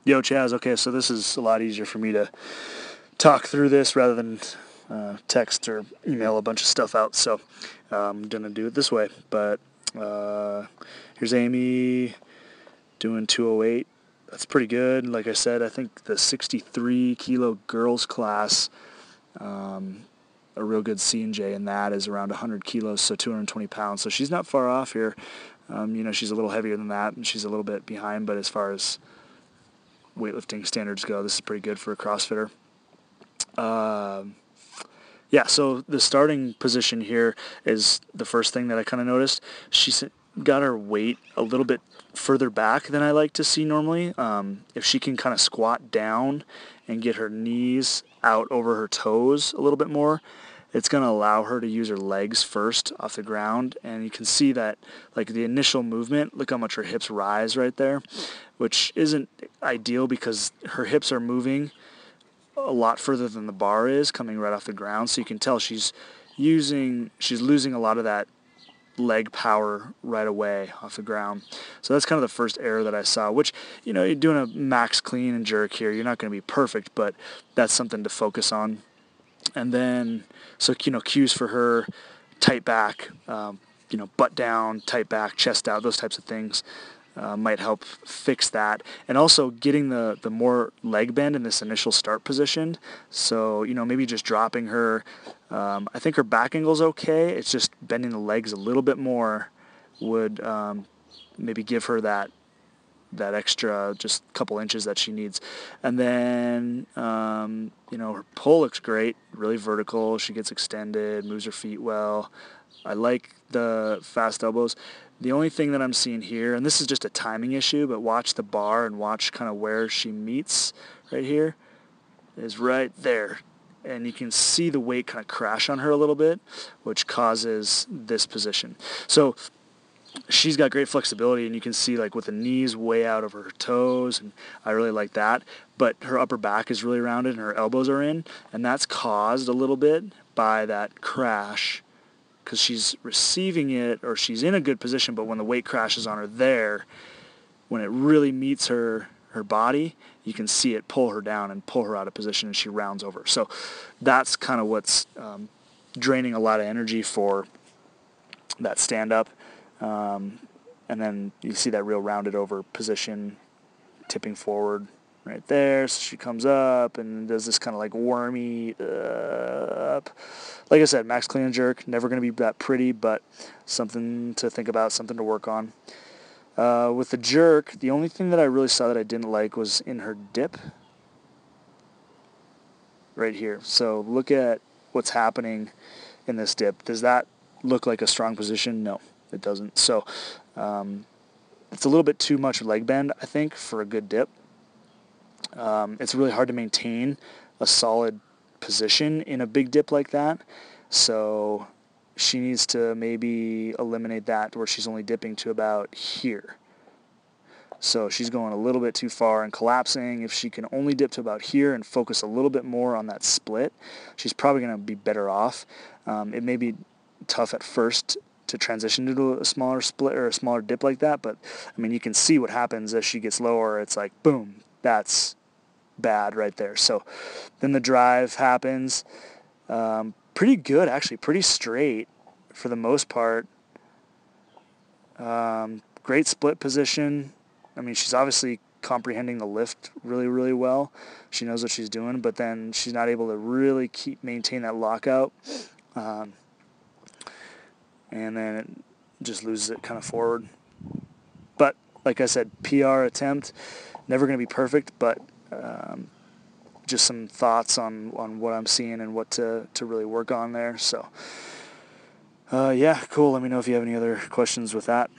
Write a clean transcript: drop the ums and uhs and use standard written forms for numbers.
Yo, Chaz. Okay, so this is a lot easier for me to talk through this rather than text or email a bunch of stuff out. So I'm gonna do it this way. But uh, here's Amy doing 208. That's pretty good. Like I said, I think the 63 kilo girls class, um, a real good C&J in that is around 100 kilos, so 220 pounds. So she's not far off here. She's a little heavier than that, and she's a little bit behind. But as far as weightlifting standards go, this is pretty good for a CrossFitter. Yeah, so the starting position here is the first thing that I kind of noticed. She's got her weight a little bit further back than I like to see normally. If she can kind of squat down and get her knees out over her toes a little bit more, it's going to allow her to use her legs first off the ground. And you can see that, like, the initial movement, look how much her hips rise right there, which isn't ideal because her hips are moving a lot further than the bar is coming right off the ground. So you can tell she's losing a lot of that leg power right away off the ground. So that's kind of the first error that I saw, which, you're doing a max clean and jerk here. You're not going to be perfect, but that's something to focus on. And then, so, cues for her: tight back, butt down, tight back, chest out, those types of things might help fix that. And also getting the more leg bend in this initial start position. So, maybe just dropping her. I think her back angle's okay. It's just bending the legs a little bit more would maybe give her that extra just couple inches that she needs. And then, her pull looks great, really vertical. She gets extended, moves her feet well. I like the fast elbows. The only thing that I'm seeing here, and this is just a timing issue, but watch the bar and watch kind of where she meets right here, is right there. And you can see the weight kind of crash on her a little bit, which causes this position. So she's got great flexibility, and you can see, like, with the knees way out over her toes, and I really like that. But her upper back is really rounded and her elbows are in, and that's caused a little bit by that crash because she's receiving it, or she's in a good position, but when the weight crashes on her there, when it really meets her body, you can see it pull her down and pull her out of position, and she rounds over. So that's kind of what's draining a lot of energy for that stand-up. And then you see that real rounded over position, tipping forward right there. So she comes up and does this kind of like wormy up. Like I said, max clean and jerk, never going to be that pretty, but something to think about, something to work on. With the jerk, the only thing that I really saw that I didn't like was in her dip right here. So look at what's happening in this dip. Does that look like a strong position? No, it doesn't. So it's a little bit too much leg bend, I think, for a good dip. It's really hard to maintain a solid position in a big dip like that. So she needs to maybe eliminate that where she's only dipping to about here. So she's going a little bit too far and collapsing. If she can only dip to about here and focus a little bit more on that split, she's probably going to be better off. It may be tough at first to transition to a smaller split or a smaller dip like that, but I mean, you can see what happens as she gets lower. It's like, boom, that's bad right there. So then the drive happens. Pretty good, actually, pretty straight for the most part. Great split position. I mean, she's obviously comprehending the lift really, really well. She knows what she's doing, but then she's not able to really maintain that lockout. And then it just loses it kind of forward. But like I said, PR attempt, never going to be perfect, but just some thoughts on what I'm seeing and what to really work on there. So, yeah, cool. Let me know if you have any other questions with that.